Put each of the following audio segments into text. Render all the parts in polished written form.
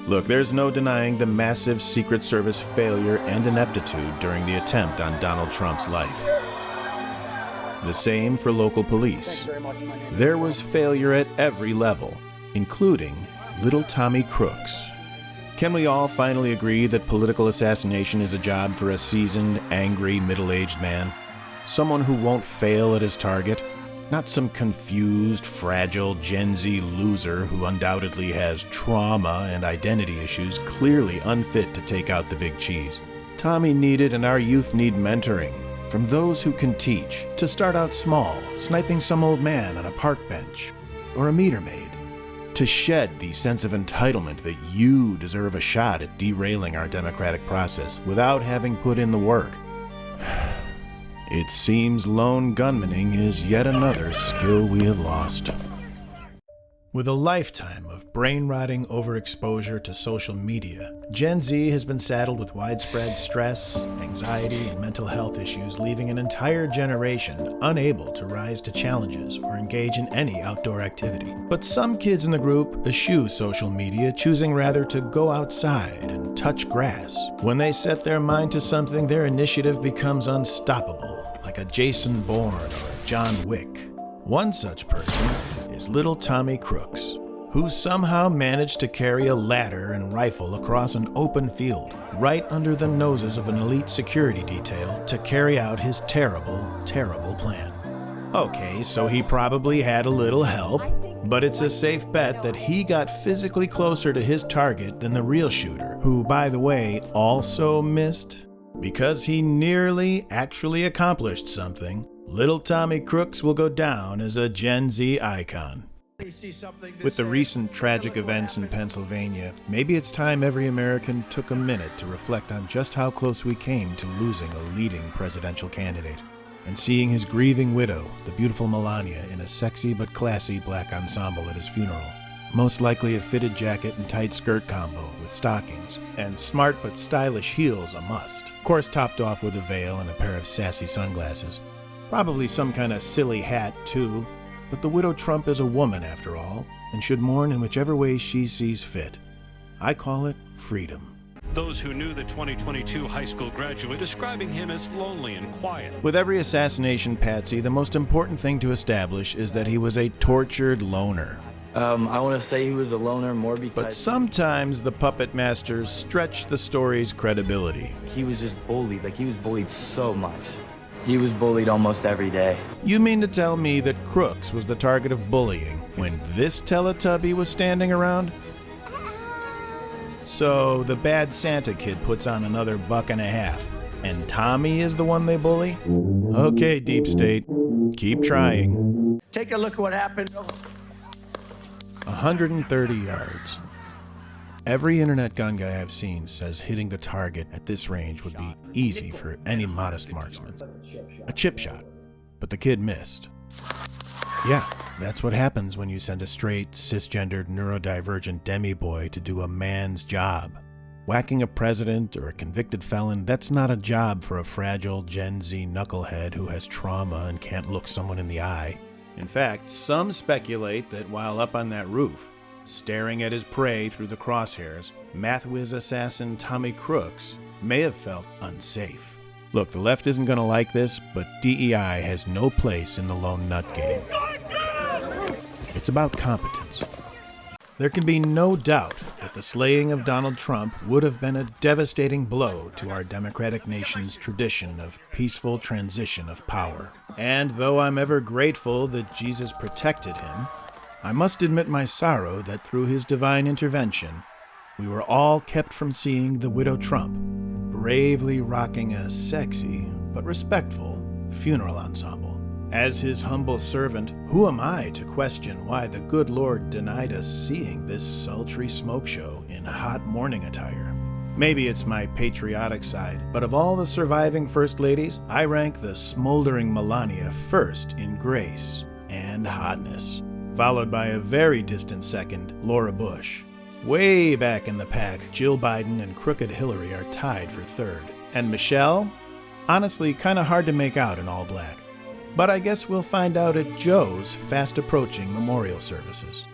Look, there's no denying the massive Secret Service failure and ineptitude during the attempt on Donald Trump's life. The same for local police. There was failure at every level, including little Tommy Crooks. Can we all finally agree that political assassination is a job for a seasoned, angry, middle-aged man? Someone who won't fail at his target? Not some confused, fragile Gen Z loser who undoubtedly has trauma and identity issues, clearly unfit to take out the big cheese. Tommy needed and our youth need mentoring from those who can teach, to start out small, sniping some old man on a park bench or a meter maid, to shed the sense of entitlement that you deserve a shot at derailing our democratic process without having put in the work. It seems lone gunmaning is yet another skill we have lost. With a lifetime of brain-rotting overexposure to social media, Gen Z has been saddled with widespread stress, anxiety, and mental health issues, leaving an entire generation unable to rise to challenges or engage in any outdoor activity. But some kids in the group eschew social media, choosing rather to go outside and touch grass. When they set their mind to something, their initiative becomes unstoppable, like a Jason Bourne or a John Wick. One such person is little Tommy Crooks, who somehow managed to carry a ladder and rifle across an open field, right under the noses of an elite security detail to carry out his terrible, terrible plan. Okay, so he probably had a little help, but it's a safe bet that he got physically closer to his target than the real shooter, who, by the way, also missed. Because he nearly actually accomplished something, little Tommy Crooks will go down as a Gen Z icon. With the recent tragic events in Pennsylvania, maybe it's time every American took a minute to reflect on just how close we came to losing a leading presidential candidate, and seeing his grieving widow, the beautiful Melania, in a sexy but classy black ensemble at his funeral. Most likely a fitted jacket and tight skirt combo with stockings, and smart but stylish heels a must. Of course, topped off with a veil and a pair of sassy sunglasses. Probably some kind of silly hat, too. But the widow Trump is a woman, after all, and should mourn in whichever way she sees fit. I call it freedom. Those who knew the 2022 high school graduate describing him as lonely and quiet. With every assassination, Patsy, the most important thing to establish is that he was a tortured loner. I want to say he was a loner more because... But sometimes the puppet masters stretch the story's credibility. He was just bullied. Like, he was bullied so much. He was bullied almost every day. You mean to tell me that Crooks was the target of bullying when this Teletubby was standing around? So the bad Santa kid puts on another $1.50, and Tommy is the one they bully? Okay, Deep State, keep trying. Take a look at what happened. 130 yards. Every internet gun guy I've seen says hitting the target at this range would be easy for any modest marksman. A chip shot. But the kid missed. Yeah, that's what happens when you send a straight, cisgendered, neurodivergent demi-boy to do a man's job. Whacking a president or a convicted felon, that's not a job for a fragile Gen Z knucklehead who has trauma and can't look someone in the eye. In fact, some speculate that while up on that roof, staring at his prey through the crosshairs, math whiz assassin Tommy Crooks may have felt unsafe. Look, the left isn't going to like this, but DEI has no place in the lone nut game. It's about competence. There can be no doubt that the slaying of Donald Trump would have been a devastating blow to our democratic nation's tradition of peaceful transition of power. And though I'm ever grateful that Jesus protected him, I must admit my sorrow that through his divine intervention, we were all kept from seeing the widow Trump bravely rocking a sexy but respectful funeral ensemble. As his humble servant, who am I to question why the good Lord denied us seeing this sultry smoke show in hot morning attire? Maybe it's my patriotic side, but of all the surviving first ladies, I rank the smoldering Melania first in grace and hotness, followed by a very distant second, Laura Bush. Way back in the pack, Jill Biden and crooked Hillary are tied for third. And Michelle? Honestly, kind of hard to make out in all black. But I guess we'll find out at Joe's fast-approaching memorial services.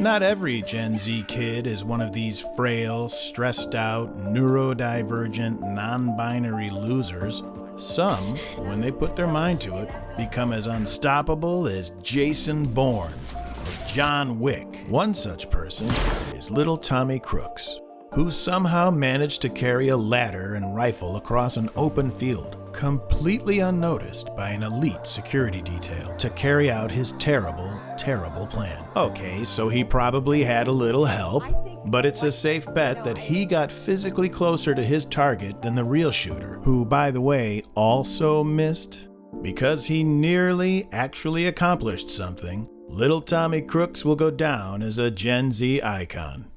Not every Gen Z kid is one of these frail, stressed out, neurodivergent, non-binary losers. Some, when they put their mind to it, become as unstoppable as Jason Bourne or John Wick. One such person is little Tommy Crooks, who somehow managed to carry a ladder and rifle across an open field, completely unnoticed by an elite security detail, to carry out his terrible, terrible plan. Okay, so he probably had a little help, but it's a safe bet that he got physically closer to his target than the real shooter, who, by the way, also missed. Because he nearly actually accomplished something, little Tommy Crooks will go down as a Gen Z icon.